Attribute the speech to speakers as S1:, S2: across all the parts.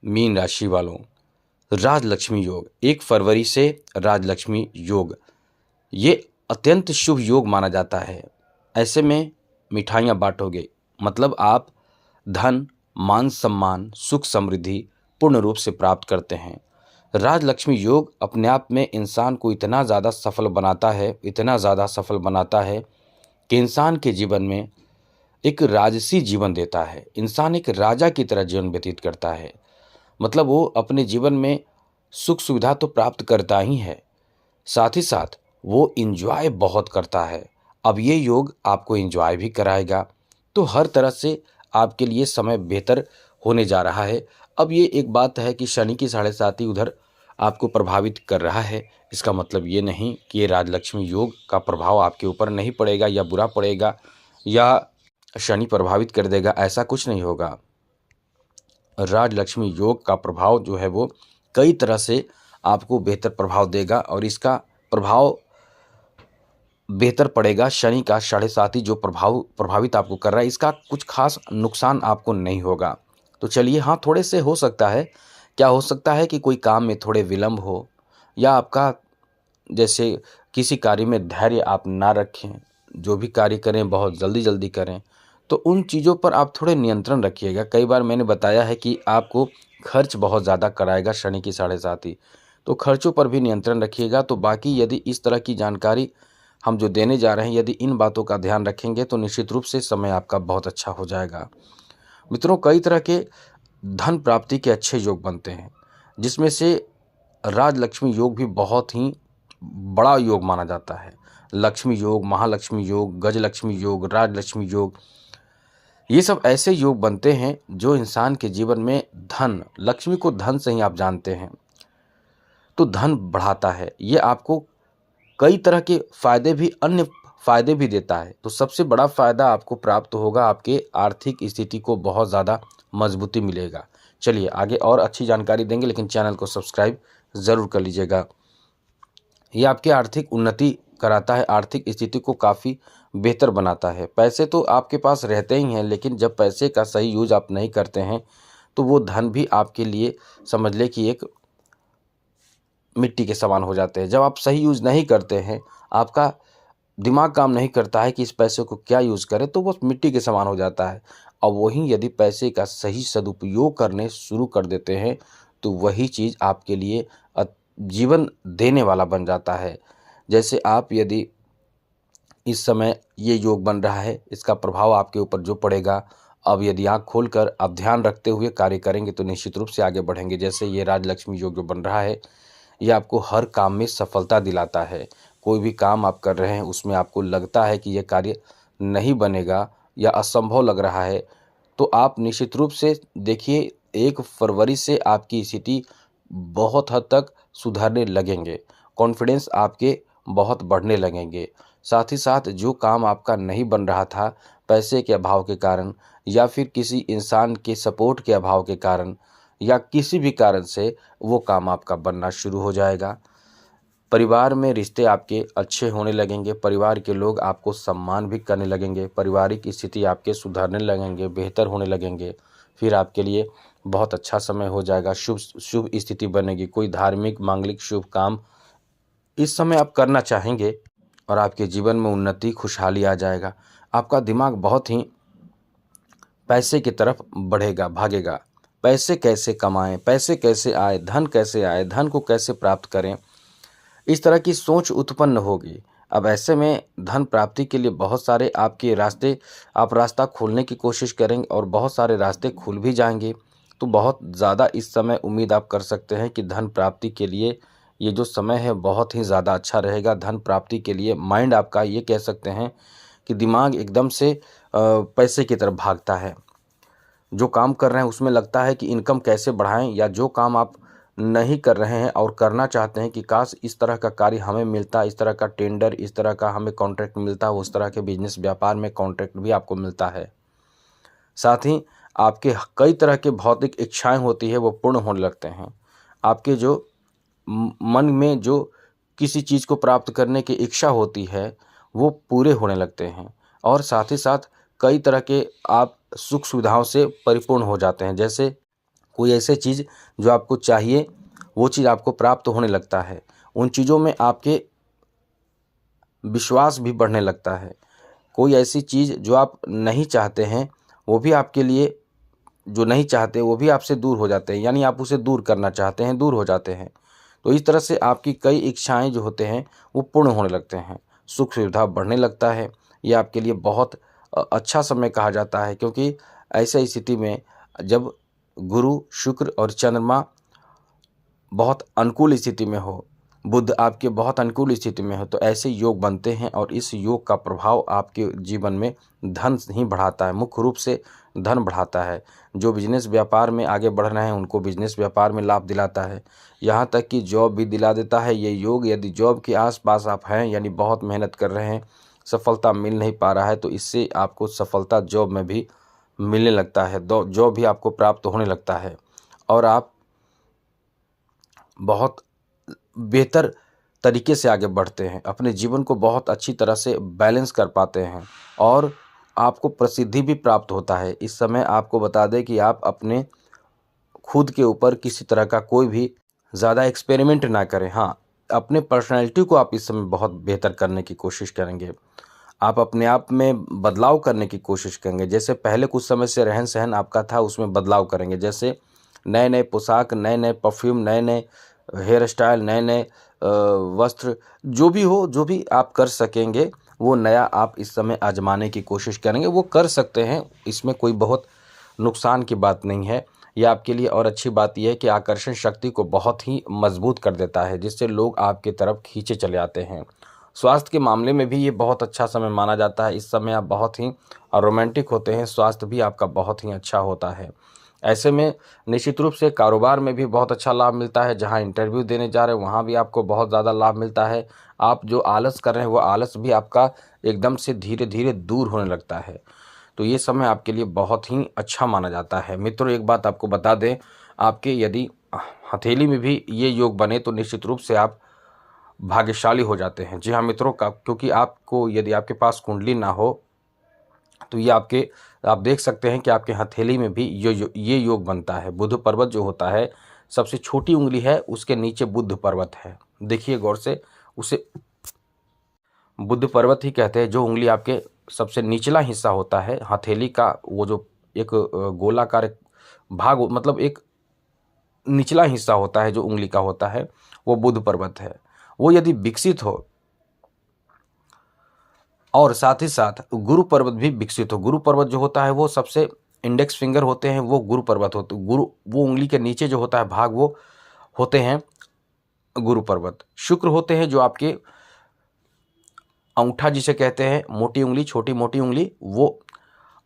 S1: Mean राशि वालों, राजलक्ष्मी योग 1 फरवरी से राजलक्ष्मी योग, ये अत्यंत शुभ योग माना जाता है। ऐसे में मिठाइयाँ बांटोगे, मतलब आप धन, मान सम्मान, सुख समृद्धि पूर्ण रूप से प्राप्त करते हैं। राजलक्ष्मी योग अपने आप में इंसान को इतना ज़्यादा सफल बनाता है, इतना ज़्यादा सफल बनाता है कि इंसान के जीवन में एक राजसी जीवन देता है। इंसान एक राजा की तरह जीवन व्यतीत करता है। मतलब वो अपने जीवन में सुख सुविधा तो प्राप्त करता ही है, साथ ही साथ वो इंजॉय बहुत करता है। अब ये योग आपको इंजॉय भी कराएगा, तो हर तरह से आपके लिए समय बेहतर होने जा रहा है। अब ये एक बात है कि शनि की 7.5 उधर आपको प्रभावित कर रहा है। इसका मतलब ये नहीं कि ये राजलक्ष्मी योग का प्रभाव आपके ऊपर नहीं पड़ेगा या बुरा पड़ेगा या शनि प्रभावित कर देगा, ऐसा कुछ नहीं होगा। राजलक्ष्मी योग का प्रभाव जो है वो कई तरह से आपको बेहतर प्रभाव देगा और इसका प्रभाव बेहतर पड़ेगा। शनि का 7.5 जो प्रभावित आपको कर रहा है, इसका कुछ खास नुकसान आपको नहीं होगा। तो चलिए, हाँ, थोड़े से हो सकता है, क्या हो सकता है कि कोई काम में थोड़े विलंब हो, या आपका जैसे किसी कार्य में धैर्य आप ना रखें, जो भी कार्य करें बहुत जल्दी जल्दी करें, तो उन चीज़ों पर आप थोड़े नियंत्रण रखिएगा। कई बार मैंने बताया है कि आपको खर्च बहुत ज़्यादा कराएगा शनि की 7.5, तो खर्चों पर भी नियंत्रण रखिएगा। तो बाकी यदि इस तरह की जानकारी हम जो देने जा रहे हैं, यदि इन बातों का ध्यान रखेंगे तो निश्चित रूप से समय आपका बहुत अच्छा हो जाएगा। मित्रों, कई तरह के धन प्राप्ति के अच्छे योग बनते हैं, जिसमें से राजलक्ष्मी योग भी बहुत ही बड़ा योग माना जाता है। लक्ष्मी योग, महालक्ष्मी योग, गजलक्ष्मी योग, राजलक्ष्मी योग, ये सब ऐसे योग बनते हैं जो इंसान के जीवन में धन, लक्ष्मी को धन से ही आप जानते हैं, तो धन बढ़ाता है। ये आपको कई तरह के फायदे भी, अन्य फायदे भी देता है। तो सबसे बड़ा फायदा आपको प्राप्त होगा, आपके आर्थिक स्थिति को बहुत ज़्यादा मजबूती मिलेगा। चलिए आगे और अच्छी जानकारी देंगे, लेकिन चैनल को सब्सक्राइब ज़रूर कर लीजिएगा। ये आपकी आर्थिक उन्नति कराता है, आर्थिक स्थिति को काफ़ी बेहतर बनाता है। पैसे तो आपके पास रहते ही हैं, लेकिन जब पैसे का सही यूज आप नहीं करते हैं तो वो धन भी आपके लिए समझ ले कि एक मिट्टी के समान हो जाते हैं। जब आप सही यूज़ नहीं करते हैं, आपका दिमाग काम नहीं करता है कि इस पैसे को क्या यूज़ करें, तो वो मिट्टी के समान हो जाता है। और वहीं यदि पैसे का सही सदुपयोग करने शुरू कर देते हैं, तो वही चीज़ आपके लिए जीवन देने वाला बन जाता है। जैसे आप यदि इस समय ये योग बन रहा है, इसका प्रभाव आपके ऊपर जो पड़ेगा, अब यदि आँख खोलकर आप ध्यान रखते हुए कार्य करेंगे तो निश्चित रूप से आगे बढ़ेंगे। जैसे ये राजलक्ष्मी योग जो बन रहा है, ये आपको हर काम में सफलता दिलाता है। कोई भी काम आप कर रहे हैं, उसमें आपको लगता है कि यह कार्य नहीं बनेगा या असंभव लग रहा है, तो आप निश्चित रूप से देखिए 1 फरवरी से आपकी स्थिति बहुत हद तक सुधरने लगेंगे। कॉन्फिडेंस आपके बहुत बढ़ने लगेंगे। साथ ही साथ जो काम आपका नहीं बन रहा था पैसे के अभाव के कारण, या फिर किसी इंसान के सपोर्ट के अभाव के कारण, या किसी भी कारण से, वो काम आपका बनना शुरू हो जाएगा। परिवार में रिश्ते आपके अच्छे होने लगेंगे, परिवार के लोग आपको सम्मान भी करने लगेंगे, पारिवारिक स्थिति आपके सुधरने लगेंगे, बेहतर होने लगेंगे। फिर आपके लिए बहुत अच्छा समय हो जाएगा, शुभ शुभ स्थिति बनेगी। कोई धार्मिक, मांगलिक शुभ काम इस समय आप करना चाहेंगे और आपके जीवन में उन्नति, खुशहाली आ जाएगा। आपका दिमाग बहुत ही पैसे की तरफ बढ़ेगा, भागेगा। पैसे कैसे कमाएं, पैसे कैसे आए, धन कैसे आए, धन को कैसे प्राप्त करें, इस तरह की सोच उत्पन्न होगी। अब ऐसे में धन प्राप्ति के लिए बहुत सारे आपके रास्ते, आप रास्ता खोलने की कोशिश करेंगे और बहुत सारे रास्ते खुल भी जाएंगे। तो बहुत ज़्यादा इस समय उम्मीद आप कर सकते हैं कि धन प्राप्ति के लिए ये जो समय है बहुत ही ज़्यादा अच्छा रहेगा। धन प्राप्ति के लिए माइंड आपका, ये कह सकते हैं कि दिमाग एकदम से पैसे की तरफ भागता है। जो काम कर रहे हैं उसमें लगता है कि इनकम कैसे बढ़ाएं, या जो काम आप नहीं कर रहे हैं और करना चाहते हैं कि काश इस तरह का कार्य हमें मिलता, इस तरह का टेंडर, इस तरह का हमें कॉन्ट्रैक्ट मिलता, उस तरह के बिजनेस व्यापार में कॉन्ट्रैक्ट भी आपको मिलता है। साथ ही आपके कई तरह के भौतिक इच्छाएं होती है, वो पूर्ण होने लगते हैं। आपके जो मन में जो किसी चीज़ को प्राप्त करने की इच्छा होती है, वो पूरे होने लगते हैं। और साथ ही साथ कई तरह के आप सुख सुविधाओं से परिपूर्ण हो जाते हैं। जैसे कोई ऐसे चीज़ जो आपको चाहिए वो चीज़ आपको प्राप्त होने लगता है। उन चीज़ों में आपके विश्वास भी बढ़ने लगता है। कोई ऐसी चीज़ जो आप नहीं चाहते हैं वो भी आपके लिए, जो नहीं चाहते वो भी आपसे दूर हो जाते हैं, यानी आप उसे दूर करना चाहते हैं, दूर हो जाते हैं। तो इस तरह से आपकी कई इच्छाएं जो होते हैं वो पूर्ण होने लगते हैं, सुख सुविधा बढ़ने लगता है। ये आपके लिए बहुत अच्छा समय कहा जाता है, क्योंकि ऐसे स्थिति में जब गुरु, शुक्र और चंद्रमा बहुत अनुकूल स्थिति में हो, बुध आपके बहुत अनुकूल स्थिति में हो, तो ऐसे योग बनते हैं और इस योग का प्रभाव आपके जीवन में धन ही बढ़ाता है, मुख्य रूप से धन बढ़ाता है। जो बिजनेस व्यापार में आगे बढ़ रहे हैं उनको बिजनेस व्यापार में लाभ दिलाता है, यहाँ तक कि जॉब भी दिला देता है ये योग। यदि जॉब के आसपास आप हैं, यानी बहुत मेहनत कर रहे हैं, सफलता मिल नहीं पा रहा है, तो इससे आपको सफलता जॉब में भी मिलने लगता है, जॉब भी आपको प्राप्त होने लगता है और आप बहुत बेहतर तरीके से आगे बढ़ते हैं, अपने जीवन को बहुत अच्छी तरह से बैलेंस कर पाते हैं और आपको प्रसिद्धि भी प्राप्त होता है। इस समय आपको बता दें कि आप अपने खुद के ऊपर किसी तरह का कोई भी ज़्यादा एक्सपेरिमेंट ना करें। हाँ, अपने पर्सनैलिटी को आप इस समय बहुत बेहतर करने की कोशिश करेंगे। आप अपने आप में बदलाव करने की कोशिश करेंगे। जैसे पहले कुछ समय से रहन-सहन आपका था, उसमें बदलाव करेंगे। जैसे नए-नए पोशाक, नए-नए परफ्यूम, नए-नए हेयर स्टाइल, नए-नए वस्त्र, जो भी हो, जो भी आप कर सकेंगे वो नया आप इस समय आजमाने की कोशिश करेंगे। वो कर सकते हैं, इसमें कोई बहुत नुकसान की बात नहीं है। ये आपके लिए और अच्छी बात यह है कि आकर्षण शक्ति को बहुत ही मजबूत कर देता है, जिससे लोग आपकी तरफ खींचे चले आते हैं। स्वास्थ्य के मामले में भी ये बहुत अच्छा समय माना जाता है। इस समय आप बहुत ही रोमांटिक होते हैं, स्वास्थ्य भी आपका बहुत ही अच्छा होता है। ऐसे में निश्चित रूप से कारोबार में भी बहुत अच्छा लाभ मिलता है। जहां इंटरव्यू देने जा रहे हैं वहां भी आपको बहुत ज़्यादा लाभ मिलता है। आप जो आलस कर रहे हैं वो आलस भी आपका एकदम से धीरे धीरे दूर होने लगता है। तो ये समय आपके लिए बहुत ही अच्छा माना जाता है। मित्रों, एक बात आपको बता दें, आपके यदि हथेली में भी ये योग बने तो निश्चित रूप से आप भाग्यशाली हो जाते हैं। जी हाँ मित्रों, क्योंकि आपको यदि आपके पास कुंडली ना हो तो ये आप देख सकते हैं कि आपके हथेली में भी ये योग बनता है। बुध पर्वत जो होता है, सबसे छोटी उंगली है, उसके नीचे बुध पर्वत है। देखिए गौर से, उसे बुध पर्वत ही कहते हैं। जो उंगली आपके सबसे निचला हिस्सा होता है हथेली का, वो जो एक गोलाकार भाग, मतलब एक निचला हिस्सा होता है जो उंगली का होता है, वो बुध पर्वत है। वो यदि विकसित हो और साथ ही साथ गुरु पर्वत भी विकसित हो, गुरु पर्वत जो होता है वो सबसे इंडेक्स फिंगर होते हैं, वो गुरु पर्वत होते, गुरु वो उंगली के नीचे जो होता है भाग, वो होते हैं गुरु पर्वत। शुक्र होते हैं जो आपके अंगूठा जिसे कहते हैं, मोटी उंगली, छोटी मोटी उंगली, वो।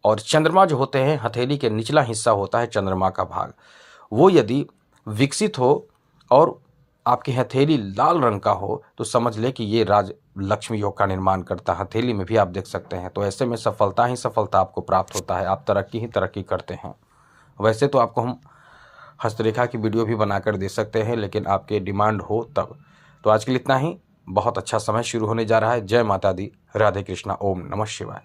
S1: और चंद्रमा जो होते हैं, हथेली के निचला हिस्सा होता है चंद्रमा का भाग, वो यदि विकसित हो और आपकी हथेली लाल रंग का हो तो समझ ले कि ये राज लक्ष्मी योग का निर्माण करता है। हथेली में भी आप देख सकते हैं। तो ऐसे में सफलता ही सफलता आपको प्राप्त होता है, आप तरक्की ही तरक्की करते हैं। वैसे तो आपको हम हस्तरेखा की वीडियो भी बनाकर दे सकते हैं, लेकिन आपके डिमांड हो तब। तो आज के लिए इतना ही। बहुत अच्छा समय शुरू होने जा रहा है। जय माता दी, राधे कृष्णा, ओम नमः शिवाय।